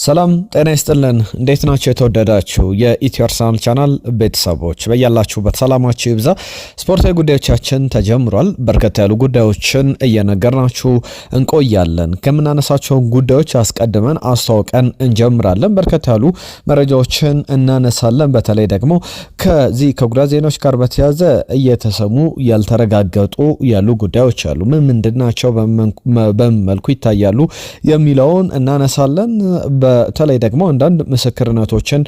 ሰላም ጤና ይስጥልን እንዴት ናችሁ የተወደዳችሁ የኢትዮ አርሰናል ቻናል ቤተሰቦች በያላችሁበት ሰላማችሁ ይብዛ። ስፖርታዊ ጉዳዮቻችን ተጀምሯል። በርከት ያሉ ጉዳዮችን እየነገርናችሁ እንቆያለን። ከምናነሳቸው ጉዳዮች አስቀድመን አስተዋውቀን እንጀምራለን። በርከት ያሉ መረጃዎችን እናነሳለን። በተለይ ደግሞ ከዚህ ከጉዳት ዜናዎች ጋር በተያያዘ እየተሰሙ ያልተረጋገጡ ያሉ ጉዳዮች አሉ። ምንድናቸው፣ በምን መልኩ ይታያሉ የሚለውን እናነሳለን። በተለይ ደግሞ አንዳንድ ምስክርነቶችን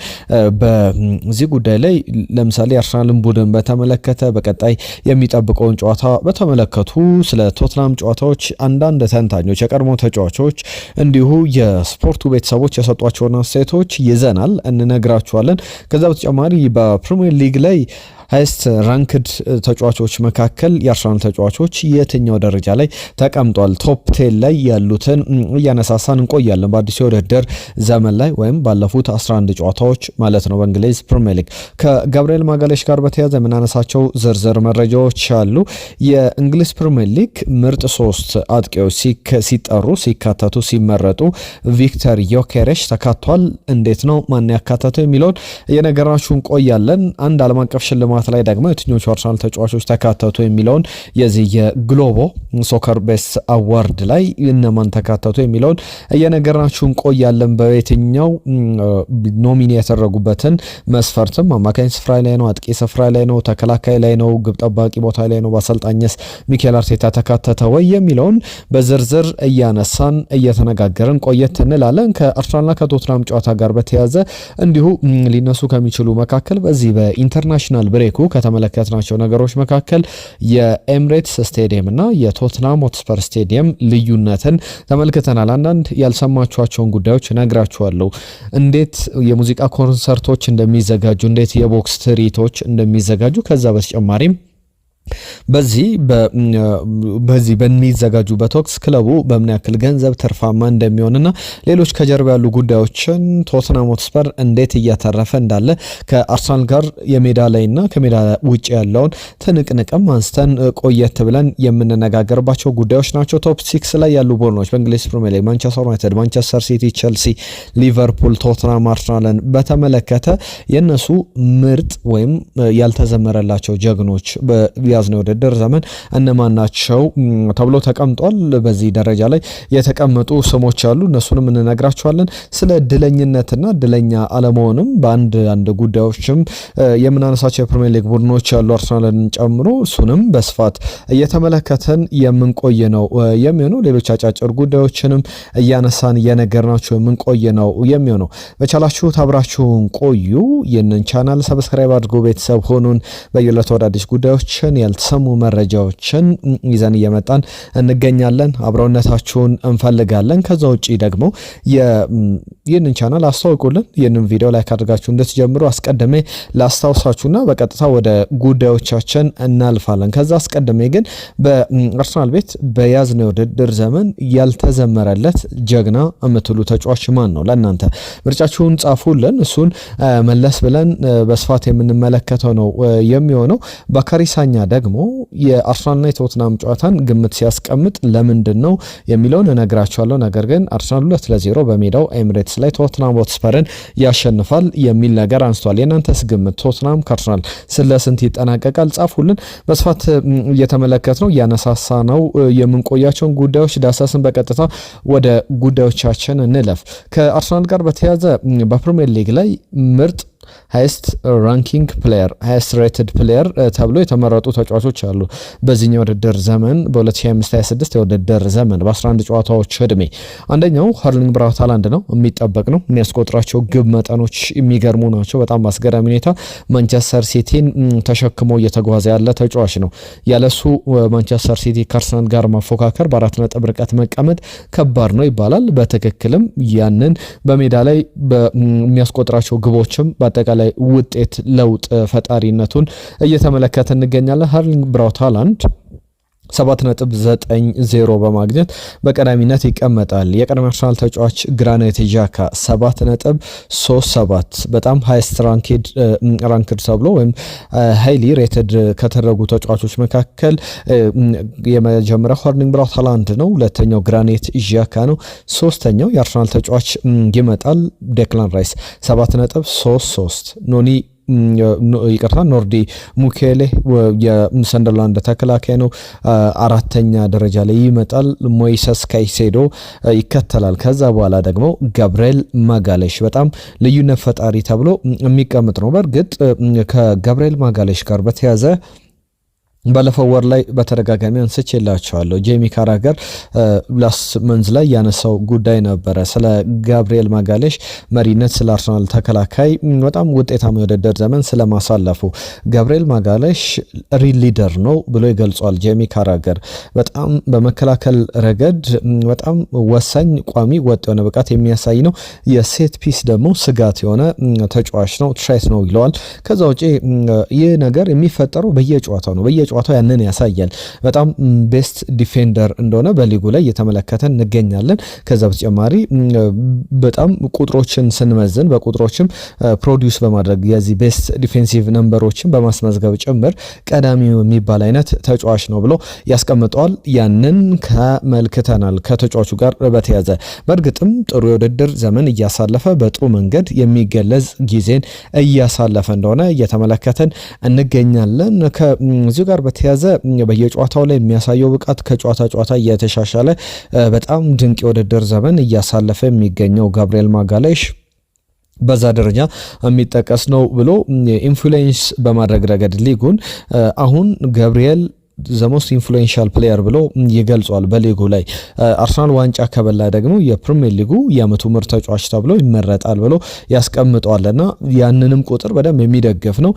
በዚህ ጉዳይ ላይ ለምሳሌ አርሰናልን ቡድን በተመለከተ በቀጣይ የሚጠብቀውን ጨዋታ በተመለከቱ ስለ ቶትናም ጨዋታዎች አንዳንድ ተንታኞች የቀድሞ ተጫዋቾች እንዲሁ የስፖርቱ ቤተሰቦች የሰጧቸውን አስተያየቶች ይዘናል እንነግራችኋለን። ከዛ በተጨማሪ በፕሪሚየር ሊግ ላይ ሃይስት ራንክድ ተጫዋቾች መካከል የአርሰናል ተጫዋቾች የትኛው ደረጃ ላይ ተቀምጧል፣ ቶፕ 10 ላይ ያሉትን እያነሳሳን እንቆያለን። በአዲስ የውድድር ዘመን ላይ ወይም ባለፉት 11 ጨዋታዎች ማለት ነው በእንግሊዝ ፕሪሚየር ሊግ ከጋብሪኤል ማጋሌሽ ጋር በተያያዘ የምናነሳቸው ዝርዝር መረጃዎች አሉ። የእንግሊዝ ፕሪሚየር ሊግ ምርጥ 3 አጥቂዎች ሲጠሩ ሲካተቱ ሲመረጡ ቪክተር ዮኬሬሽ ተካቷል። እንዴት ነው ማን ያካተተው የሚለውን እየነገርናችሁ እንቆያለን። አንድ ዓለም አቀፍ ሽልማት ላይ ደግሞ የትኞቹ አርሰናል ተጫዋቾች ተካተቱ የሚለውን የዚህ የግሎቦ ሶከር ቤስት አዋርድ ላይ እነማን ተካተቱ የሚለውን እየነገርናችሁ እንቆያለን። በየትኛው ኖሚኒ የተደረጉበትን መስፈርትም አማካኝ ስፍራ ላይ ነው፣ አጥቂ ስፍራ ላይ ነው፣ ተከላካይ ላይ ነው፣ ግብ ጠባቂ ቦታ ላይ ነው፣ በአሰልጣኝስ ሚኬል አርቴታ ተካተተ ወይ የሚለውን በዝርዝር እያነሳን እየተነጋገርን ቆየት እንላለን። ከአርሰናልና ከቶትናም ጨዋታ ጋር በተያያዘ እንዲሁ ሊነሱ ከሚችሉ መካከል በዚህ በኢንተርናሽናል ብሬኩ ከተመለከትናቸው ነገሮች መካከል የኤምሬትስ ስቴዲየም እና የቶትናም ሆትስፐር ስቴዲየም ልዩነትን ተመልክተናል። አንዳንድ ያልሰማችኋቸውን ጉዳዮች ነግራችኋለሁ። እንዴት የሙዚቃ ኮንሰርቶች እንደሚዘጋጁ፣ እንዴት የቦክስ ትርኢቶች እንደሚዘጋጁ ከዛ በተጨማሪም በዚህ በሚዘጋጁበት ወቅት ክለቡ በምን ያክል ገንዘብ ትርፋማ እንደሚሆንና ሌሎች ከጀርባ ያሉ ጉዳዮችን ቶትናም ሆትስፐር እንዴት እያተረፈ እንዳለ ከአርሰናል ጋር የሜዳ ላይና ከሜዳ ውጭ ያለውን ትንቅንቅም አንስተን ቆየት ብለን የምንነጋገርባቸው ጉዳዮች ናቸው። ቶፕ 6 ላይ ያሉ ቡድኖች በእንግሊዝ ፕሪሚየር ሊግ ማንቸስተር ዩናይትድ፣ ማንቸስተር ሲቲ፣ ቼልሲ፣ ሊቨርፑል፣ ቶትናም፣ አርሰናልን በተመለከተ የነሱ ምርጥ ወይም ያልተዘመረላቸው ጀግኖች ያዝነው የውድድር ዘመን እነማን ናቸው ተብሎ ተቀምጧል። በዚህ ደረጃ ላይ የተቀመጡ ስሞች አሉ። እነሱንም እንነግራችኋለን። ስለ ድለኝነትና ድለኛ አለመሆንም በአንድ ጉዳዮችም የምናነሳቸው የፕሪሚየር ሊግ ቡድኖች ያሉ አርሰናልን ጨምሮ እሱንም በስፋት እየተመለከተን የምንቆይ ነው የሚሆነው። ሌሎች አጫጭር ጉዳዮችንም እያነሳን እየነገርናችሁ የምንቆይ ነው የሚሆነው። በቻላችሁት አብራችሁን ቆዩ። ይህንን ቻናል ሰብስክራይብ አድርጎ ቤተሰብ ሆኑን። በየዕለቱ አዳዲስ ጉዳዮችን ያልተሰሙ መረጃዎችን ይዘን እየመጣን እንገኛለን። አብረውነታችሁን እንፈልጋለን። ከዛ ውጪ ደግሞ ይህንን ቻናል አስተዋውቁልን። ይህንን ቪዲዮ ላይክ አድርጋችሁ እንድትጀምሩ አስቀድሜ ላስታውሳችሁና በቀጥታ ወደ ጉዳዮቻችን እናልፋለን። ከዛ አስቀድሜ ግን በአርሰናል ቤት በያዝነው የውድድር ዘመን ያልተዘመረለት ጀግና የምትሉ ተጫዋች ማን ነው? ለእናንተ ምርጫችሁን ጻፉልን። እሱን መለስ ብለን በስፋት የምንመለከተው ነው የሚሆነው። ባካሪ ሳኛ ደግሞ የአርሰናልና የቶትናም ጨዋታን ግምት ሲያስቀምጥ ለምንድን ነው የሚለውን እነግራችኋለሁ። ነገር ግን አርሰናል 2-0 በሜዳው ኤሚሬትስ ላይ ቶትናም ሆትስፐርን ያሸንፋል የሚል ነገር አንስቷል። የእናንተስ ግምት ቶትናም ከአርሰናል ስለስንት ይጠናቀቃል? ጻፉልን። በስፋት እየተመለከት ነው እያነሳሳ ነው የምንቆያቸውን ጉዳዮች ዳሰስን። በቀጥታ ወደ ጉዳዮቻችን እንለፍ። ከአርሰናል ጋር በተያያዘ በፕሪሚየር ሊግ ላይ ምርጥ ሃይስት ራንኪንግ ፕሌየር ሃይስት ሬትድ ፕሌየር ተብሎ የተመረጡ ተጫዋቾች አሉ። በዚህኛው የውድድር ዘመን በ2025/26 የውድድር ዘመን በ11 ጨዋታዎች እድሜ አንደኛው ሃርሊንግ ብራውት ሃላንድ ነው። የሚጠበቅ ነው። የሚያስቆጥራቸው ግብ መጠኖች የሚገርሙ ናቸው። በጣም አስገራሚ ሁኔታ ማንቸስተር ሲቲን ተሸክሞ እየተጓዘ ያለ ተጫዋች ነው። ያለሱ ማንቸስተር ሲቲ ከአርሰናል ጋር ማፎካከር በ4 ነጥብ ርቀት መቀመጥ ከባድ ነው ይባላል። በትክክልም ያንን በሜዳ ላይ የሚያስቆጥራቸው ግቦችም በአጠቃላይ ውጤት ለውጥ ፈጣሪነቱን እየተመለከተ እንገኛለን። ሃርሊንግ ብራውት ሃላንድ 7.90 በማግኘት በቀዳሚነት ይቀመጣል። የቀድሞ አርሰናል ተጫዋች ግራናይት ዣካ 7.37 በጣም ሃይስት ራንክድ ተብሎ ወይም ሃይሊ ሬትድ ከተደረጉ ተጫዋቾች መካከል የመጀመሪያው ኤርሊንግ ብራውት ሃላንድ ነው። ሁለተኛው ግራናይት ዣካ ነው። ሶስተኛው የአርሰናል ተጫዋች ይመጣል ዴክላን ራይስ 7.33 ኖርዲ ሙኬሌ የሰንደርላንድ ተከላካይ ነው። አራተኛ ደረጃ ላይ ይመጣል። ሞይሰስ ካይሴዶ ይከተላል። ከዛ በኋላ ደግሞ ጋብርኤል ማጋሌሽ በጣም ልዩነት ፈጣሪ ተብሎ የሚቀመጥ ነው። በእርግጥ ከጋብርኤል ማጋሌሽ ጋር በተያዘ ባለፈው ወር ላይ በተደጋጋሚ አንስቼላቸዋለሁ። ጄሚ ካራገር ላስት መንዝ ላይ ያነሳው ጉዳይ ነበረ ስለ ጋብርኤል ማጋሌሽ መሪነት፣ ስለ አርሰናል ተከላካይ በጣም ውጤታማ የውድድር ዘመን ስለማሳለፉ። ጋብርኤል ማጋሌሽ ሪል ሊደር ነው ብሎ ይገልጿል ጄሚ ካራገር። በጣም በመከላከል ረገድ በጣም ወሳኝ፣ ቋሚ፣ ወጥ የሆነ ብቃት የሚያሳይ ነው። የሴት ፒስ ደግሞ ስጋት የሆነ ተጫዋች ነው፣ ትሬት ነው ይለዋል። ከዛ ውጪ ይህ ነገር የሚፈጠረው በየጨዋታው ነው። ጨዋታው ያንን ያሳያል። በጣም ቤስት ዲፌንደር እንደሆነ በሊጉ ላይ እየተመለከተን እንገኛለን። ከዛ በተጨማሪ በጣም ቁጥሮችን ስንመዝን በቁጥሮችም ፕሮዲውስ በማድረግ የዚህ ቤስት ዲፌንሲቭ ነምበሮችን በማስመዝገብ ጭምር ቀዳሚው የሚባል አይነት ተጫዋች ነው ብሎ ያስቀምጠዋል። ያንን ከመልክተናል ከተጫዋቹ ጋር በተያዘ በእርግጥም ጥሩ የውድድር ዘመን እያሳለፈ በጥሩ መንገድ የሚገለጽ ጊዜን እያሳለፈ እንደሆነ እየተመለከተን እንገኛለን። ከዚሁ ጋር በተያዘ በየጨዋታው ላይ የሚያሳየው ብቃት ከጨዋታ እየተሻሻለ በጣም ድንቅ የውድድር ዘመን እያሳለፈ የሚገኘው ጋብርኤል ማጋሌሽ በዛ ደረጃ የሚጠቀስ ነው ብሎ ኢንፍሉዌንስ በማድረግ ረገድ ሊጉን አሁን ጋብርኤል ዘ ሞስት ኢንፍሉዌንሻል ፕሌየር ብሎ ይገልጿል። በሊጉ ላይ አርሰናል ዋንጫ ከበላ ደግሞ የፕሪሚየር ሊጉ የዓመቱ ምርጥ ተጫዋች ተብሎ ይመረጣል ብሎ ያስቀምጠዋልና ያንንም ቁጥር በደንብ የሚደግፍ ነው።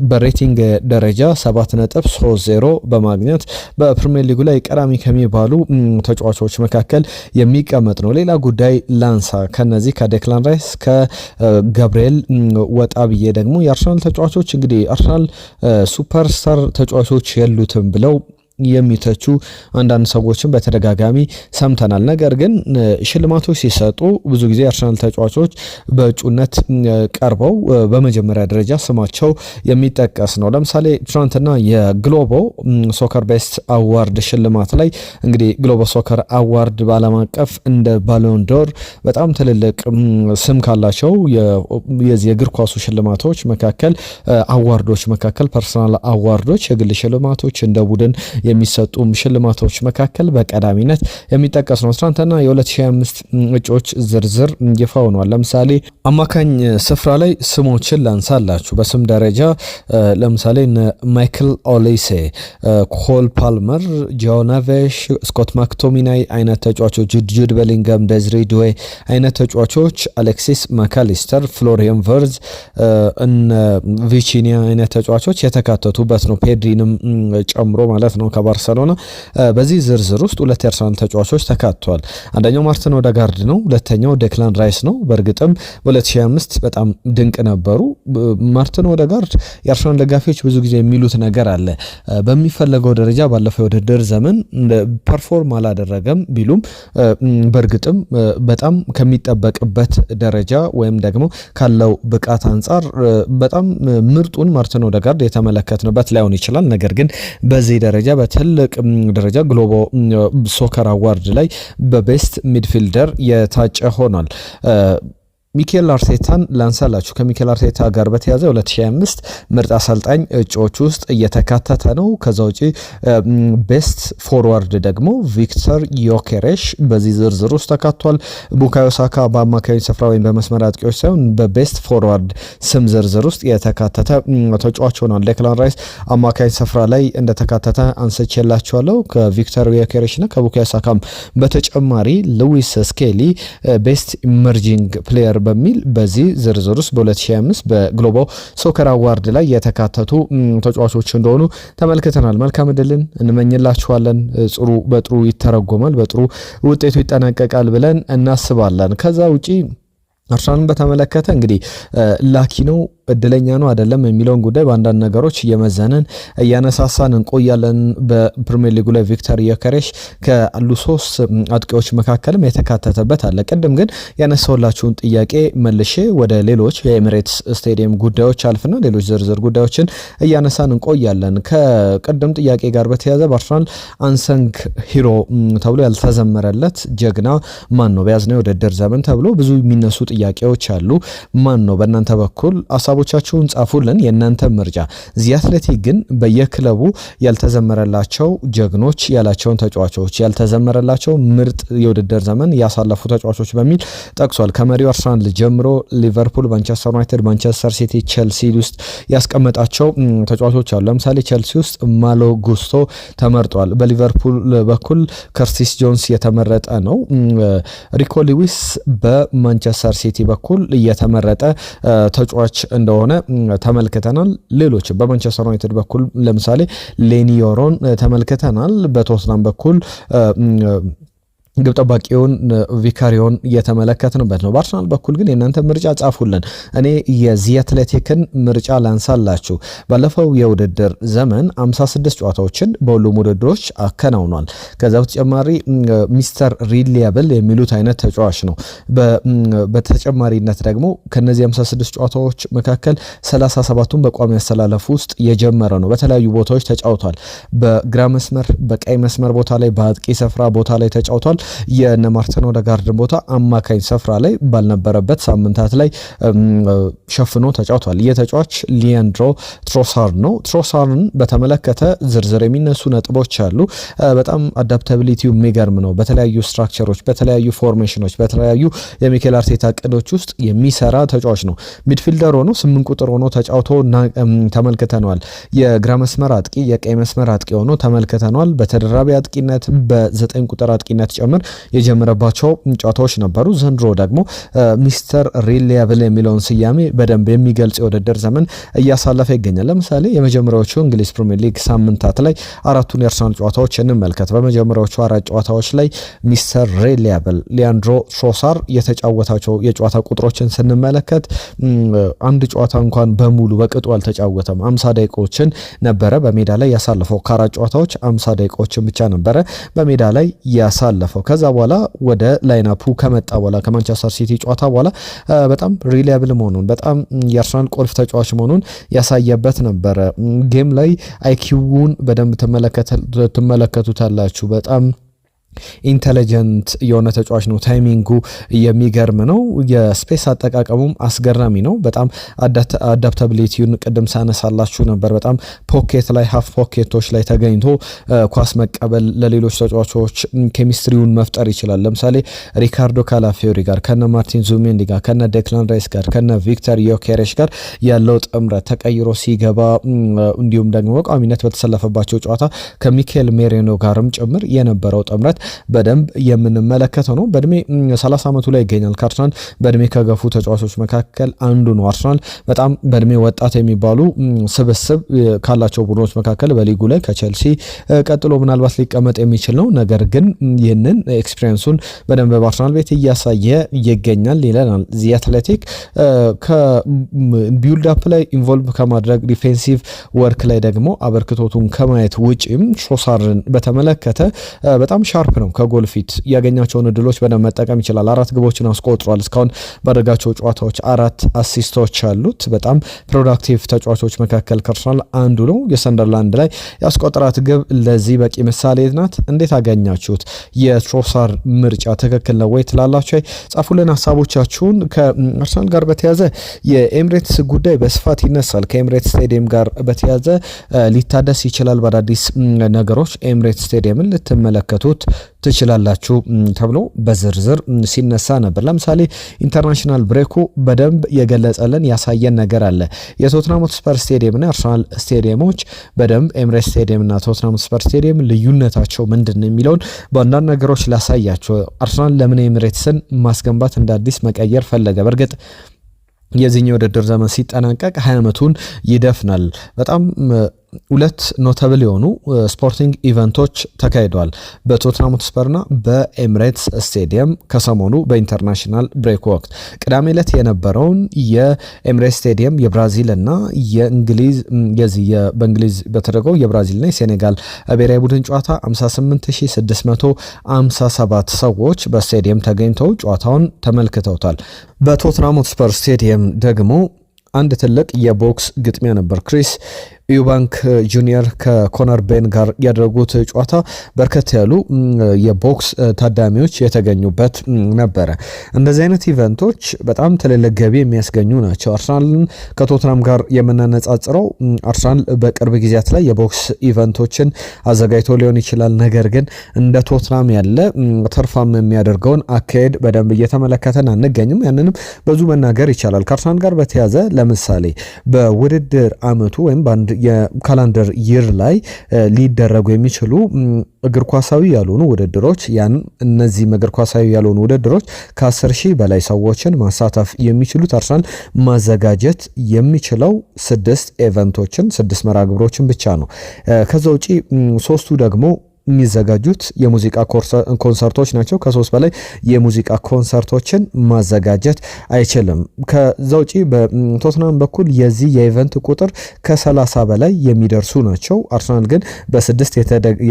በሬቲንግ ደረጃ 7.30 በማግኘት በፕሪሚየር ሊጉ ላይ ቀዳሚ ከሚባሉ ተጫዋቾች መካከል የሚቀመጥ ነው። ሌላ ጉዳይ ላንሳ ከነዚህ ከዴክላን ራይስ ከጋብርኤል ወጣ ብዬ ደግሞ የአርሰናል ተጫዋቾች እንግዲህ አርሰናል ሱፐርስታር ተጫዋቾች የሉትም ብለው የሚተቹ አንዳንድ ሰዎችን በተደጋጋሚ ሰምተናል። ነገር ግን ሽልማቶች ሲሰጡ ብዙ ጊዜ አርሰናል ተጫዋቾች በእጩነት ቀርበው በመጀመሪያ ደረጃ ስማቸው የሚጠቀስ ነው። ለምሳሌ ትናንትና የግሎቦ ሶከር ቤስት አዋርድ ሽልማት ላይ እንግዲህ ግሎቦ ሶከር አዋርድ በዓለም አቀፍ እንደ ባሎን ዶር በጣም ትልልቅ ስም ካላቸው የእግር ኳሱ ሽልማቶች መካከል አዋርዶች መካከል ፐርሰናል አዋርዶች፣ የግል ሽልማቶች እንደ ቡድን የሚሰጡ ሽልማቶች መካከል በቀዳሚነት የሚጠቀስ ነው። ትናንትና የ2025 እጩዎች ዝርዝር ይፋ ሆኗል። ለምሳሌ አማካኝ ስፍራ ላይ ስሞችን ላንሳላችሁ። በስም ደረጃ ለምሳሌ ማይክል ኦሊሴ፣ ኮል ፓልመር፣ ጆ ናቬሽ፣ ስኮት ማክቶሚናይ አይነት ተጫዋቾች፣ ጁድ ቤሊንገም፣ ደዝሪ ዱዌ አይነት ተጫዋቾች፣ አሌክሲስ ማካሊስተር፣ ፍሎሪያን ቨርዝ፣ ቪቺኒያ አይነት ተጫዋቾች የተካተቱበት ነው። ፔድሪንም ጨምሮ ማለት ነው። ከባርሰሎና በዚህ ዝርዝር ውስጥ ሁለት የአርሰናል ተጫዋቾች ተካተዋል። አንደኛው ማርቲን ኦዴጋርድ ነው። ሁለተኛው ዴክላን ራይስ ነው። በእርግጥም በ2025 በጣም ድንቅ ነበሩ። ማርቲን ኦዴጋርድ የአርሰናል ደጋፊዎች ብዙ ጊዜ የሚሉት ነገር አለ። በሚፈለገው ደረጃ ባለፈው የውድድር ዘመን ፐርፎርም አላደረገም ቢሉም በእርግጥም በጣም ከሚጠበቅበት ደረጃ ወይም ደግሞ ካለው ብቃት አንጻር በጣም ምርጡን ማርቲን ኦዴጋርድ የተመለከትንበት ላይሆን ይችላል። ነገር ግን በዚህ ደረጃ በትልቅ ደረጃ ግሎቦ ሶከር አዋርድ ላይ በቤስት ሚድፊልደር የታጨ ሆኗል። ሚኬል አርቴታን ላንሳላችሁ። ከሚኬል አርቴታ ጋር በተያዘ 2025 ምርጥ አሰልጣኝ እጩዎች ውስጥ እየተካተተ ነው። ከዛ ውጪ ቤስት ፎርዋርድ ደግሞ ቪክተር ዮኬሬሽ በዚህ ዝርዝር ውስጥ ተካቷል። ቡካዮ ሳካ በአማካኝ ስፍራ ወይም በመስመር አጥቂዎች ሳይሆን በቤስት ፎርዋርድ ስም ዝርዝር ውስጥ የተካተተ ተጫዋች ሆኗል። ዴክላን ራይስ አማካኝ ስፍራ ላይ እንደተካተተ አንስቼላችኋለሁ። ከቪክተር ዮኬሬሽ እና ከቡካዮ ሳካም በተጨማሪ ሉዊስ ስኬሊ ቤስት ኢመርጂንግ ፕሌየር በሚል በዚህ ዝርዝር ውስጥ በ2025 በግሎቦ ሶከር አዋርድ ላይ የተካተቱ ተጫዋቾች እንደሆኑ ተመልክተናል። መልካም ዕድልን እንመኝላችኋለን። በጥሩ ይተረጎማል፣ በጥሩ ውጤቱ ይጠናቀቃል ብለን እናስባለን። ከዛ ውጪ አርሰናልን በተመለከተ እንግዲህ ላኪ ነው እድለኛ ነው አይደለም የሚለውን ጉዳይ በአንዳንድ ነገሮች እየመዘንን እያነሳሳን እንቆያለን። በፕሪሚየር ሊጉ ላይ ቪክተር ዮኬሬሽ ካሉ 3 አጥቂዎች መካከልም የተካተተበት አለ። ቅድም ግን ያነሳውላችሁን ጥያቄ መልሼ ወደ ሌሎች የኤሚሬትስ ስቴዲየም ጉዳዮች አልፍና ሌሎች ዝርዝር ጉዳዮችን እያነሳን እንቆያለን። ከቅድም ጥያቄ ጋር በተያያዘ በአርሰናል አንሰንግ ሂሮ ተብሎ ያልተዘመረለት ጀግና ማን ነው በያዝነው የውድድር ዘመን ተብሎ ብዙ የሚነሱ ጥያቄዎች አሉ። ማን ነው? በእናንተ በኩል ሀሳቦቻችሁን ጻፉልን። የእናንተ ምርጫ ዚ አትሌቲክ ግን በየክለቡ ያልተዘመረላቸው ጀግኖች ያላቸውን ተጫዋቾች ያልተዘመረላቸው ምርጥ የውድድር ዘመን ያሳለፉ ተጫዋቾች በሚል ጠቅሷል። ከመሪው አርሰናል ጀምሮ ሊቨርፑል፣ ማንቸስተር ዩናይትድ፣ ማንቸስተር ሲቲ፣ ቼልሲ ውስጥ ያስቀመጣቸው ተጫዋቾች አሉ። ለምሳሌ ቼልሲ ውስጥ ማሎ ጉስቶ ተመርጧል። በሊቨርፑል በኩል ከርቲስ ጆንስ የተመረጠ ነው። ሪኮ ሊዊስ በማንቸስተር ሲቲ በኩል የተመረጠ ተጫዋች እንደሆነ ተመልክተናል። ሌሎች በማንቸስተር ዩናይትድ በኩል ለምሳሌ ሌኒዮሮን ተመልክተናል። በቶትናም በኩል ግብ ጠባቂውን ቪካሪዮን እየተመለከትንበት ነው። በአርሰናል በኩል ግን የእናንተ ምርጫ ጻፉልን። እኔ የዚ አትሌቲክን ምርጫ ላንሳላችሁ። ባለፈው የውድድር ዘመን 56 ጨዋታዎችን በሁሉም ውድድሮች አከናውኗል። ከዛ በተጨማሪ ሚስተር ሪሊያብል የሚሉት አይነት ተጫዋች ነው። በተጨማሪነት ደግሞ ከነዚህ 56 ጨዋታዎች መካከል 37ቱን በቋሚ አስተላለፍ ውስጥ የጀመረ ነው። በተለያዩ ቦታዎች ተጫውቷል። በግራ መስመር፣ በቀይ መስመር ቦታ ላይ፣ በአጥቂ ስፍራ ቦታ ላይ ተጫውቷል። የነ ማርቲን ኦዴጋርድን ቦታ አማካኝ ስፍራ ላይ ባልነበረበት ሳምንታት ላይ ሸፍኖ ተጫውቷል። የተጫዋች ሊያንድሮ ትሮሳርድ ነው። ትሮሳርድን በተመለከተ ዝርዝር የሚነሱ ነጥቦች አሉ። በጣም አዳፕታቢሊቲው የሚገርም ነው። በተለያዩ ስትራክቸሮች፣ በተለያዩ ፎርሜሽኖች፣ በተለያዩ የሚኬል አርቴታ እቅዶች ውስጥ የሚሰራ ተጫዋች ነው። ሚድፊልደር ሆኖ 8 ቁጥር ሆኖ ተጫውቶ ተመልክተነዋል። የግራ መስመር አጥቂ፣ የቀይ መስመር አጥቂ ሆኖ ተመልክተነዋል። በተደራቢ አጥቂነት፣ በ9 ቁጥር አጥቂነት ጨምር የጀመረባቸው ጨዋታዎች ነበሩ። ዘንድሮ ደግሞ ሚስተር ሪሊያብል የሚለውን ስያሜ በደንብ የሚገልጽ የውድድር ዘመን እያሳለፈ ይገኛል። ለምሳሌ የመጀመሪያዎቹ እንግሊዝ ፕሪሚየር ሊግ ሳምንታት ላይ 4ቱን የአርሰናል ጨዋታዎች እንመልከት። በመጀመሪያዎቹ 4 ጨዋታዎች ላይ ሚስተር ሪሊያብል ሊያንድሮ ትሮሳር የተጫወታቸው የጨዋታ ቁጥሮችን ስንመለከት አንድ ጨዋታ እንኳን በሙሉ በቅጡ አልተጫወተም። 50 ደቂቃዎችን ነበረ በሜዳ ላይ ያሳለፈው። ከ4 ጨዋታዎች 50 ደቂቃዎችን ብቻ ነበረ በሜዳ ላይ ያሳለፈው። ከዛ በኋላ ወደ ላይናፑ ከመጣ በኋላ ከማንቸስተር ሲቲ ጨዋታ በኋላ በጣም ሪሊያብል መሆኑን በጣም የአርሰናል ቁልፍ ተጫዋች መሆኑን ያሳየበት ነበረ። ጌም ላይ አይኪውን በደንብ ትመለከቱታላችሁ። በጣም ኢንተለጀንት የሆነ ተጫዋች ነው። ታይሚንጉ የሚገርም ነው። የስፔስ አጠቃቀሙም አስገራሚ ነው። በጣም አዳፕታቢሊቲውን ቅድም ሳነሳላችሁ ነበር። በጣም ፖኬት ላይ ሀፍ ፖኬቶች ላይ ተገኝቶ ኳስ መቀበል ለሌሎች ተጫዋቾች ኬሚስትሪውን መፍጠር ይችላል። ለምሳሌ ሪካርዶ ካላፊዮሪ ጋር ከነ ማርቲን ዙሜንዲ ጋር ከነ ዴክላን ራይስ ጋር ከነ ቪክተር ዮኬሬሽ ጋር ያለው ጥምረት ተቀይሮ ሲገባ እንዲሁም ደግሞ በቋሚነት በተሰለፈባቸው ጨዋታ ከሚኬል ሜሬኖ ጋርም ጭምር የነበረው ጥምረት በደንብ የምንመለከተው ነው። በእድሜ 30 ዓመቱ ላይ ይገኛል። ከአርሰናል በእድሜ ከገፉ ተጫዋቾች መካከል አንዱ ነው። አርሰናል በጣም በእድሜ ወጣት የሚባሉ ስብስብ ካላቸው ቡድኖች መካከል በሊጉ ላይ ከቼልሲ ቀጥሎ ምናልባት ሊቀመጥ የሚችል ነው። ነገር ግን ይህንን ኤክስፒሪየንሱን በደንብ በአርሰናል ቤት እያሳየ ይገኛል ይለናል ዚ አትሌቲክ። ከቢውልድ አፕ ላይ ኢንቮልቭ ከማድረግ ዲፌንሲቭ ወርክ ላይ ደግሞ አበርክቶቱን ከማየት ውጪም ትሮሳርን በተመለከተ በጣም ሻርፕ ነው። ከጎል ፊት ያገኛቸውን እድሎች በደንብ መጠቀም ይችላል። 4 ግቦችን አስቆጥሯል። እስካሁን ባደረጋቸው ጨዋታዎች 4 አሲስቶች አሉት። በጣም ፕሮዳክቲቭ ተጫዋቾች መካከል ከአርሰናል አንዱ ነው። የሰንደርላንድ ላይ ያስቆጠራት ግብ ለዚህ በቂ ምሳሌ ናት። እንዴት አገኛችሁት? የትሮሳር ምርጫ ትክክል ነው ወይ ትላላችሁ? ጻፉልን ሀሳቦቻችሁን። ከአርሰናል ጋር በተያዘ የኤምሬትስ ጉዳይ በስፋት ይነሳል። ከኤምሬትስ ስቴዲየም ጋር በተያዘ ሊታደስ ይችላል በአዳዲስ ነገሮች ኤምሬትስ ስቴዲየምን ልትመለከቱት ትችላላችሁ ተብሎ በዝርዝር ሲነሳ ነበር። ለምሳሌ ኢንተርናሽናል ብሬኩ በደንብ የገለጸልን ያሳየን ነገር አለ። የቶትናም ሆትስፐር ስቴዲየም እና አርሰናል ስቴዲየሞች በደንብ ኤምሬትስ ስቴዲየም እና ቶትናም ሆትስፐር ስቴዲየም ልዩነታቸው ምንድን ነው የሚለውን በአንዳንድ ነገሮች ላሳያቸው። አርሰናል ለምን ኤምሬትስን ማስገንባት እንደ አዲስ መቀየር ፈለገ? በእርግጥ የዚህኛው ውድድር ዘመን ሲጠናቀቅ 20 ዓመቱን ይደፍናል። በጣም ሁለት ኖታብል የሆኑ ስፖርቲንግ ኢቨንቶች ተካሂደዋል በቶትናም ሆትስፐርና በኤምሬትስ ስቴዲየም ከሰሞኑ በኢንተርናሽናል ብሬክ ወቅት። ቅዳሜ ዕለት የነበረውን የኤምሬትስ ስቴዲየም የብራዚልና የእንግሊዝ በእንግሊዝ በተደረገው የብራዚልና የሴኔጋል ብሔራዊ ቡድን ጨዋታ 58657 ሰዎች በስቴዲየም ተገኝተው ጨዋታውን ተመልክተውታል። በቶትናም ሆትስፐር ስቴዲየም ደግሞ አንድ ትልቅ የቦክስ ግጥሚያ ነበር። ክሪስ ዩባንክ ጁኒየር ከኮነር ቤን ጋር ያደረጉት ጨዋታ በርከት ያሉ የቦክስ ታዳሚዎች የተገኙበት ነበረ። እንደዚህ አይነት ኢቨንቶች በጣም ትልልቅ ገቢ የሚያስገኙ ናቸው። አርሰናልን ከቶትናም ጋር የምናነጻጽረው አርሰናል በቅርብ ጊዜያት ላይ የቦክስ ኢቨንቶችን አዘጋጅቶ ሊሆን ይችላል። ነገር ግን እንደ ቶትናም ያለ ትርፋም የሚያደርገውን አካሄድ በደንብ እየተመለከተን አንገኝም። ያንንም ብዙ መናገር ይቻላል። ከአርሰናል ጋር በተያዘ ለምሳሌ በውድድር አመቱ ወይም በአንድ የካላንደር ይር ላይ ሊደረጉ የሚችሉ እግር ኳሳዊ ያልሆኑ ውድድሮች እነዚህ እግር ኳሳዊ ያልሆኑ ውድድሮች ከ10,000 በላይ ሰዎችን ማሳተፍ የሚችሉት አርሰናል ማዘጋጀት የሚችለው 6 መርሃ ግብሮችን ብቻ ነው። ከዛ ውጪ 3ቱ ደግሞ የሚዘጋጁት የሙዚቃ ኮንሰርቶች ናቸው። ከ3 በላይ የሙዚቃ ኮንሰርቶችን ማዘጋጀት አይችልም። ከዛ ውጪ በቶትናም በኩል የዚህ የኢቨንት ቁጥር ከ30 በላይ የሚደርሱ ናቸው። አርሰናል ግን በ6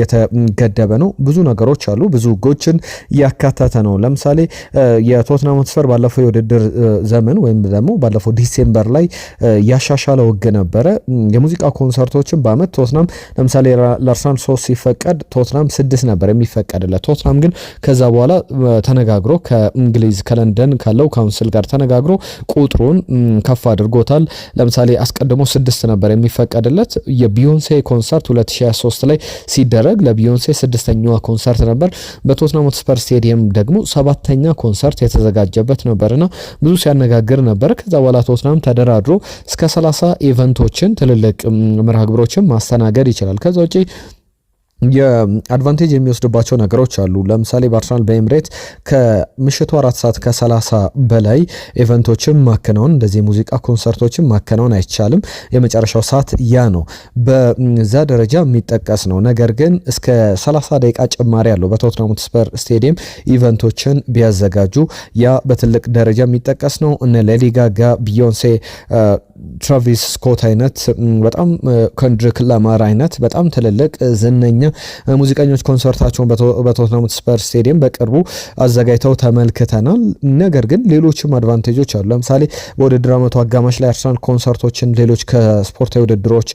የተገደበ ነው። ብዙ ነገሮች አሉ። ብዙ ህጎችን ያካተተ ነው። ለምሳሌ የቶትናም ሆትስፐር ባለፈው የውድድር ዘመን ወይም ደግሞ ባለፈው ዲሴምበር ላይ ያሻሻለው ህግ ነበረ። የሙዚቃ ኮንሰርቶችን በአመት ቶትናም ለምሳሌ ለአርሰናል 3 ሲፈቀድ ቶትናም 6 ነበር የሚፈቀድለት። ቶትናም ግን ከዛ በኋላ ተነጋግሮ ከእንግሊዝ ከለንደን ካለው ካውንስል ጋር ተነጋግሮ ቁጥሩን ከፍ አድርጎታል። ለምሳሌ አስቀድሞ 6 ነበር የሚፈቀድለት። የቢዮንሴ ኮንሰርት 2023 ላይ ሲደረግ ለቢዮንሴ 6ኛዋ ኮንሰርት ነበር። በቶትናም ሆትስፐር ስቴዲየም ደግሞ 7ኛ ኮንሰርት የተዘጋጀበት ነበርና ብዙ ሲያነጋግር ነበር። ከዛ በኋላ ቶትናም ተደራድሮ እስከ 30 ኢቨንቶችን ትልልቅ መርሃ ግብሮችን ማስተናገድ ይችላል። ከዛ ውጪ የአድቫንቴጅ የሚወስድባቸው ነገሮች አሉ። ለምሳሌ በአርሰናል በኤምሬት ከምሽቱ 4 ሰዓት ከ30 በላይ ኢቨንቶችን ማከናወን እንደዚህ ሙዚቃ ኮንሰርቶችን ማከናወን አይቻልም። የመጨረሻው ሰዓት ያ ነው። በዛ ደረጃ የሚጠቀስ ነው። ነገር ግን እስከ 30 ደቂቃ ጭማሪ ያለው በቶትናም ሆትስፐር ስቴዲየም ኢቨንቶችን ቢያዘጋጁ ያ በትልቅ ደረጃ የሚጠቀስ ነው። እነ ሌዲ ጋጋ፣ ቢዮንሴ፣ ትራቪስ ስኮት አይነት በጣም ከንድሪክ ላማር አይነት በጣም ትልልቅ ዝነኛ ሙዚቀኞች ኮንሰርታቸውን በቶትናም ሆትስፐር ስቴዲየም በቅርቡ አዘጋጅተው ተመልክተናል። ነገር ግን ሌሎችም አድቫንቴጆች አሉ። ለምሳሌ በውድድር አመቱ አጋማሽ ላይ አርሰናል ኮንሰርቶችን ሌሎች ከስፖርታዊ ውድድሮች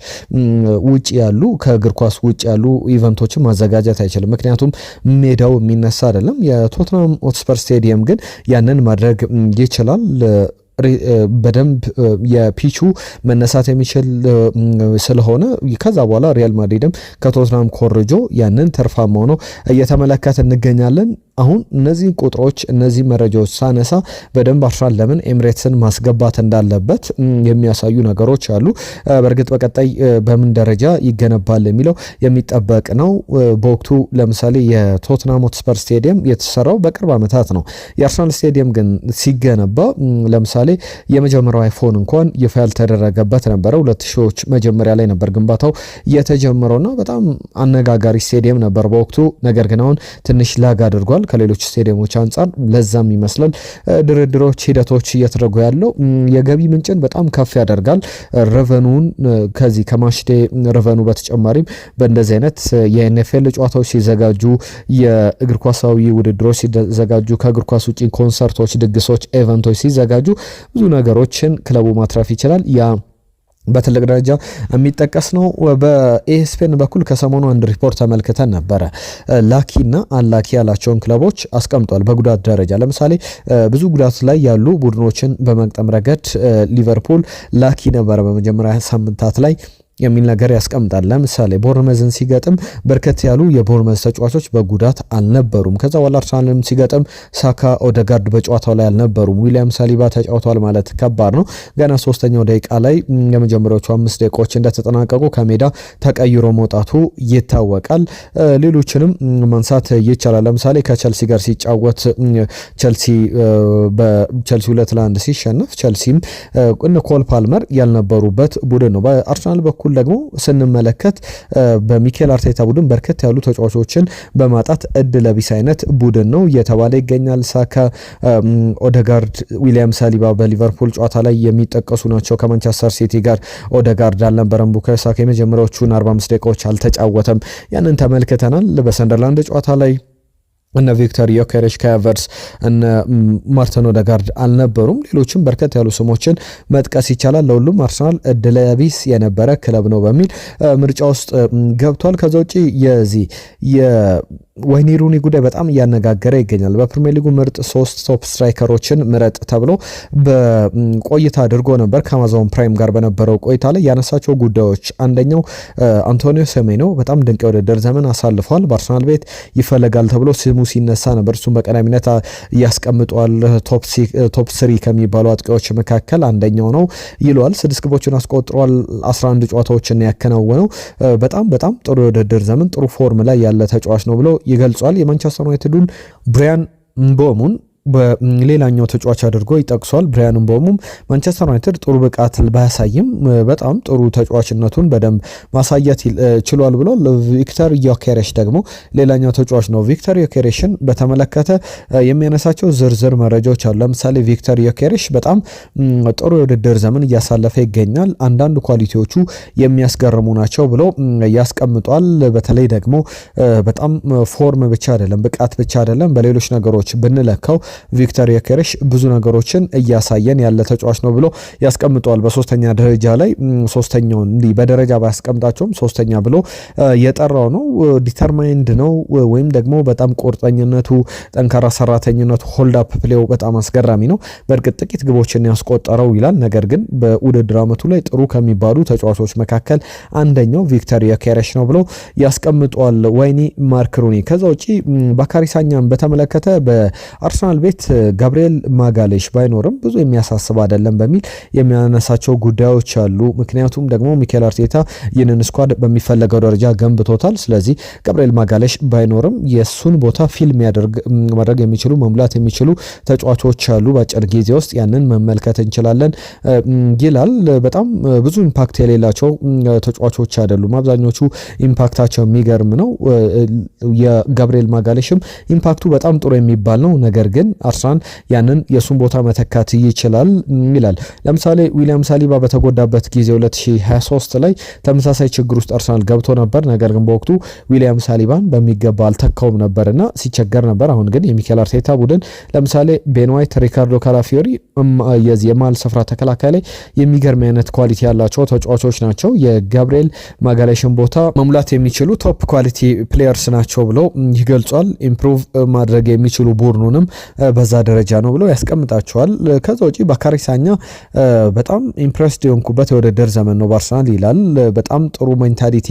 ውጭ ያሉ ከእግር ኳስ ውጭ ያሉ ኢቨንቶችን ማዘጋጀት አይችልም። ምክንያቱም ሜዳው የሚነሳ አይደለም። የቶትናም ሆትስፐር ስቴዲየም ግን ያንን ማድረግ ይችላል። በደንብ የፒቹ መነሳት የሚችል ስለሆነ ከዛ በኋላ ሪያል ማድሪድም ከቶትናም ኮርጆ ያንን ትርፋማ ሆኖ እየተመለከተ እንገኛለን። አሁን እነዚህ ቁጥሮች እነዚህ መረጃዎች ሳነሳ በደንብ አርሰናል ለምን ኤምሬትስን ማስገባት እንዳለበት የሚያሳዩ ነገሮች አሉ። በእርግጥ በቀጣይ በምን ደረጃ ይገነባል የሚለው የሚጠበቅ ነው። በወቅቱ ለምሳሌ የቶትናም ሆትስፐር ስቴዲየም የተሰራው በቅርብ ዓመታት ነው። የአርሰናል ስቴዲየም ግን ሲገነባ ለምሳሌ የመጀመሪያው አይፎን እንኳን ይፋ ያልተደረገበት ነበረ። 2000ዎች መጀመሪያ ላይ ነበር ግንባታው የተጀመረውና በጣም አነጋጋሪ ስቴዲየም ነበር በወቅቱ። ነገር ግን አሁን ትንሽ ላግ አድርጓል ከሌሎች ስቴዲየሞች አንጻር። ለዛም ይመስላል ድርድሮች ሂደቶች እየተደረጉ ያለው የገቢ ምንጭን በጣም ከፍ ያደርጋል። ረቨኑን ከዚህ ከማሽቴ ረቨኑ በተጨማሪም በእንደዚህ አይነት የኤንኤፍኤል ጨዋታዎች ሲዘጋጁ የእግር ኳሳዊ ውድድሮች ሲዘጋጁ ከእግር ኳስ ውጪ ኮንሰርቶች፣ ድግሶች፣ ኢቨንቶች ሲዘጋጁ ብዙ ነገሮችን ክለቡ ማትረፍ ይችላል። ያ በትልቅ ደረጃ የሚጠቀስ ነው። በኤስፔን በኩል ከሰሞኑ አንድ ሪፖርት ተመልክተን ነበረ። ላኪና አላኪ ያላቸውን ክለቦች አስቀምጧል በጉዳት ደረጃ። ለምሳሌ ብዙ ጉዳት ላይ ያሉ ቡድኖችን በመግጠም ረገድ ሊቨርፑል ላኪ ነበረ በመጀመሪያ ሳምንታት ላይ የሚል ነገር ያስቀምጣል። ለምሳሌ ቦርመዝን ሲገጥም በርከት ያሉ የቦርመዝ ተጫዋቾች በጉዳት አልነበሩም። ከዛ በኋላ አርሰናልም ሲገጥም ሳካ፣ ኦደጋርድ በጨዋታው ላይ አልነበሩም። ዊሊያም ሳሊባ ተጫውቷል ማለት ከባድ ነው። ገና 3ኛው ደቂቃ ላይ የመጀመሪያዎቹ 5 ደቂቃዎች እንደተጠናቀቁ ከሜዳ ተቀይሮ መውጣቱ ይታወቃል። ሌሎችንም ማንሳት ይቻላል። ለምሳሌ ከቸልሲ ጋር ሲጫወት ቸልሲ 2-1 ሲሸነፍ ቸልሲም ኮል ፓልመር ያልነበሩበት ቡድን ነው። በአርሰናል በኩል በኩል ደግሞ ስንመለከት በሚኬል አርቴታ ቡድን በርከት ያሉ ተጫዋቾችን በማጣት እድለቢስ አይነት ቡድን ነው እየተባለ ይገኛል። ሳካ፣ ኦደጋርድ፣ ዊሊያም ሳሊባ በሊቨርፑል ጨዋታ ላይ የሚጠቀሱ ናቸው። ከማንቸስተር ሲቲ ጋር ኦደጋርድ አልነበረም። ቡካዮ ሳካ የመጀመሪያዎቹን 45 ደቂቃዎች አልተጫወተም። ያንን ተመልክተናል። በሰንደርላንድ ጨዋታ ላይ እነ ቪክተር ዮኬሬሽ፣ ካቨርስ፣ እነ ማርቲን ኦዴጋርድ አልነበሩም። ሌሎችም በርከት ያሉ ስሞችን መጥቀስ ይቻላል። ለሁሉም አርሰናል እድለቢስ የነበረ ክለብ ነው በሚል ምርጫ ውስጥ ገብቷል። ከዛ ውጪ ወይኒ ሩኒ ጉዳይ በጣም እያነጋገረ ይገኛል። በፕሪሚየር ሊጉ ምርጥ 3 ቶፕ ስትራይከሮችን ምረጥ ተብሎ በቆይታ አድርጎ ነበር። ከአማዞን ፕራይም ጋር በነበረው ቆይታ ላይ ያነሳቸው ጉዳዮች አንደኛው አንቶኒዮ ሴሜኖ በጣም ድንቅ የውድድር ዘመን አሳልፏል። በአርሰናል ቤት ይፈለጋል ተብሎ ስሙ ሲነሳ ነበር። እሱም በቀዳሚነት ያስቀምጧል። ቶፕ 3 ከሚባሉ አጥቂዎች መካከል አንደኛው ነው ይለዋል። 6 ግቦችን አስቆጥሯል። 11 ጨዋታዎችን ያከናወነው በጣም ጥሩ የውድድር ዘመን ጥሩ ፎርም ላይ ያለ ተጫዋች ነው ብሎ ይገልጿል። የማንቸስተር ዩናይትዱን ብራያን ምቦሙን በሌላኛው ተጫዋች አድርጎ ይጠቅሷል። ብራያን ምቦሙም ማንቸስተር ዩናይትድ ጥሩ ብቃት ባያሳይም በጣም ጥሩ ተጫዋችነቱን በደንብ ማሳየት ችሏል ብሏል። ቪክተር ዮኬሬሽ ደግሞ ሌላኛው ተጫዋች ነው። ቪክተር ዮኬሬሽን በተመለከተ የሚያነሳቸው ዝርዝር መረጃዎች አሉ። ለምሳሌ ቪክተር ዮኬሬሽ በጣም ጥሩ የውድድር ዘመን እያሳለፈ ይገኛል። አንዳንድ ኳሊቲዎቹ የሚያስገርሙ ናቸው ብሎ ያስቀምጧል። በተለይ ደግሞ በጣም ፎርም ብቻ አይደለም፣ ብቃት ብቻ አይደለም፣ በሌሎች ነገሮች ብንለካው ቪክተር ዮኬሬሽ ብዙ ነገሮችን እያሳየን ያለ ተጫዋች ነው ብሎ ያስቀምጠዋል። በሶስተኛ ደረጃ ላይ ሶስተኛውን እንዲህ በደረጃ ባያስቀምጣቸውም ሶስተኛ ብሎ የጠራው ነው። ዲተርማይንድ ነው ወይም ደግሞ በጣም ቁርጠኝነቱ፣ ጠንካራ ሰራተኝነቱ፣ ሆልድ አፕ ፕሌው በጣም አስገራሚ ነው። በእርግጥ ጥቂት ግቦችን ያስቆጠረው ይላል። ነገር ግን በውድድር ዓመቱ ላይ ጥሩ ከሚባሉ ተጫዋቾች መካከል አንደኛው ቪክተር ዮኬሬሽ ነው ብሎ ያስቀምጠዋል። ወይኒ ማርክ ሩኒ። ከዛ ውጪ ባካሪ ሳኛን በተመለከተ በአርሰናል ቤት ጋብሪኤል ማጋሌሽ ባይኖርም ብዙ የሚያሳስብ አይደለም በሚል የሚያነሳቸው ጉዳዮች አሉ። ምክንያቱም ደግሞ ሚኬል አርቴታ ይህንን ስኳድ በሚፈለገው ደረጃ ገንብቶታል። ስለዚህ ጋብሪኤል ማጋሌሽ ባይኖርም የሱን ቦታ ፊልም ማድረግ የሚችሉ መሙላት የሚችሉ ተጫዋቾች አሉ። በአጭር ጊዜ ውስጥ ያንን መመልከት እንችላለን ይላል። በጣም ብዙ ኢምፓክት የሌላቸው ተጫዋቾች አይደሉም። አብዛኞቹ ኢምፓክታቸው የሚገርም ነው። የጋብሪኤል ማጋሌሽም ኢምፓክቱ በጣም ጥሩ የሚባል ነው። ነገር ግን አርሰናል ያንን የሱን ቦታ መተካት ይችላል ይላል። ለምሳሌ ዊሊያም ሳሊባ በተጎዳበት ጊዜ 2023 ላይ ተመሳሳይ ችግር ውስጥ አርሰናል ገብቶ ነበር። ነገር ግን በወቅቱ ዊሊያም ሳሊባን በሚገባ አልተካውም ነበርና ሲቸገር ነበር። አሁን ግን የሚኬል አርቴታ ቡድን ለምሳሌ ቤን ዋይት፣ ሪካርዶ ካላፊዮሪ የማል ስፍራ ተከላካይ ላይ የሚገርም አይነት ኳሊቲ ያላቸው ተጫዋቾች ናቸው። የጋብሪኤል ማጋሌሽን ቦታ መሙላት የሚችሉ ቶፕ ኳሊቲ ፕሌየርስ ናቸው ብሎ ይገልጿል። ኢምፕሩቭ ማድረግ የሚችሉ ቡድኑንም በዛ ደረጃ ነው ብሎ ያስቀምጣቸዋል። ከዛ ውጪ ባካሪ ሳኛ በጣም ኢምፕሬስድ የሆንኩበት የውድድር ዘመን ነው በአርሰናል ይላል። በጣም ጥሩ ሜንታሊቲ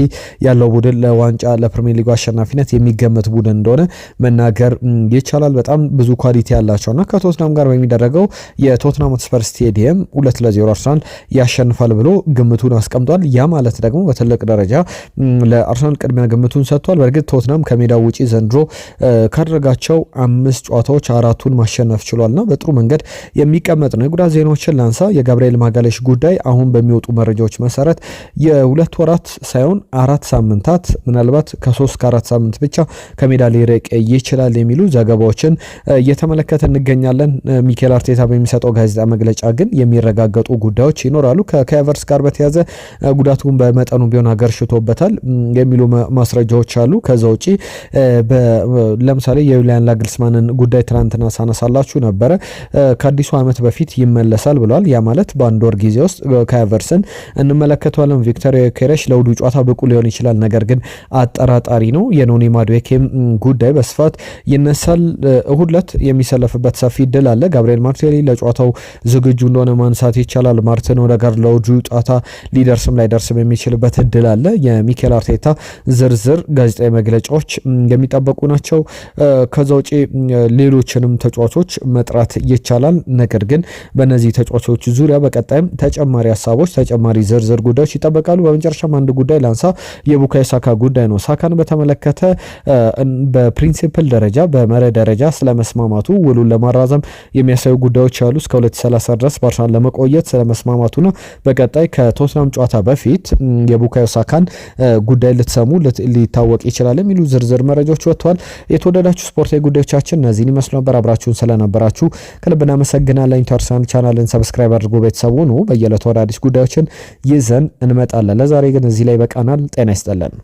ያለው ቡድን ለዋንጫ ለፕሪሚየር ሊግ አሸናፊነት የሚገመት ቡድን እንደሆነ መናገር ይቻላል። በጣም ብዙ ኳሊቲ ያላቸውና ከቶትናም ጋር በሚደረገው የቶትናም ሆትስፐር ስቴዲየም 2-0 አርሰናል ያሸንፋል ብሎ ግምቱን አስቀምጧል። ያ ማለት ደግሞ በትልቅ ደረጃ ለአርሰናል ቅድሚያ ግምቱን ሰጥቷል። በእርግጥ ቶትናም ከሜዳው ውጪ ዘንድሮ ካደረጋቸው 5 ጨዋታዎች 4ቱን ማሸነፍ ችሏልና በጥሩ መንገድ የሚቀመጥ ነው። የጉዳት ዜናዎችን ላንሳ። የጋብሪኤል ማጋሌሽ ጉዳይ አሁን በሚወጡ መረጃዎች መሰረት የ2 ወራት ሳይሆን 4 ሳምንታት ምናልባት ከ3-4 ሳምንት ብቻ ከሜዳ ሊርቅ ይችላል የሚሉ ዘገባዎችን እየተመለከተ እንገኛለን። ሚኬል አርቴታ በሚሰጠው ጋዜጣ መግለጫ ግን የሚረጋገጡ ጉዳዮች ይኖራሉ። ከካቨርስ ጋር በተያዘ ጉዳቱን በመጠኑ ቢሆን አገርሽቶበታል የሚሉ ማስረጃዎች አሉ። ከዛ ውጪ ለምሳሌ የዩሊያን ናግልስማንን ጉዳይ ትናንትና ሳነሳላችሁ ነበረ። ከአዲሱ ዓመት በፊት ይመለሳል ብሏል። ያ ማለት በአንድ ወር ጊዜ ውስጥ ካቨርስን እንመለከተዋለን። ቪክተር ዮኬሬሽ ለውዱ ጨዋታ ብቁ ሊሆን ይችላል፣ ነገር ግን አጠራጣሪ ነው። የኖኒ ማዱዌኬም ጉዳይ በስፋት ይነሳል። እሁድ ዕለት የሚሰለፍበት ሰፊ እድል አለ። ጋብሪኤል ማርቲኔሊ ለጨዋታው ዝግጁ እንደሆነ ማንሳት ይቻላል። ማርቲን ኦዴጋርድ ለውዱ ጨዋታ ሊደርስም ላይደርስም የሚችልበት እድል አለ። የሚኬል አርቴታ ዝርዝር ጋዜጣዊ መግለጫዎች የሚጠበቁ ናቸው። ከዛ ውጪ ሌሎችንም ተጫዋቾች መጥራት ይቻላል። ነገር ግን በእነዚህ ተጫዋቾች ዙሪያ በቀጣይም ተጨማሪ ሀሳቦች፣ ተጨማሪ ዝርዝር ጉዳዮች ይጠበቃሉ። በመጨረሻም አንድ ጉዳይ ላንሳ፣ የቡካዮ ሳካ ጉዳይ ነው። ሳካን በተመለከተ በፕሪንሲፕል ደረጃ በመርህ ደረጃ ስለመስማማቱ ውሉን ለማራዘም የሚያሳዩ ጉዳዮች አሉ። እስከ 2030 ድረስ ባርሳን ለመቆየት ስለመስማማቱ ነው። በቀጣይ ከቶትናም ጨዋታ በፊት የቡካዮ ሳካን ጉዳይ ልትሰሙ ሊታወቅ ይችላል የሚሉ ዝርዝር መረጃዎች ወጥተዋል። የተወደዳችሁ ስፖርታዊ ጉዳዮቻችን እነዚህን ይመስሉ ነበር። አብራችሁን ስለነበራችሁ ከልብ እናመሰግናለን። ኢንተርሳን ቻናልን ሰብስክራይብ አድርጎ ቤተሰቡ ነው። በየዕለቱ አዳዲስ ጉዳዮችን ይዘን እንመጣለን። ለዛሬ ግን እዚህ ላይ በቃናል። ጤና ይስጥልን።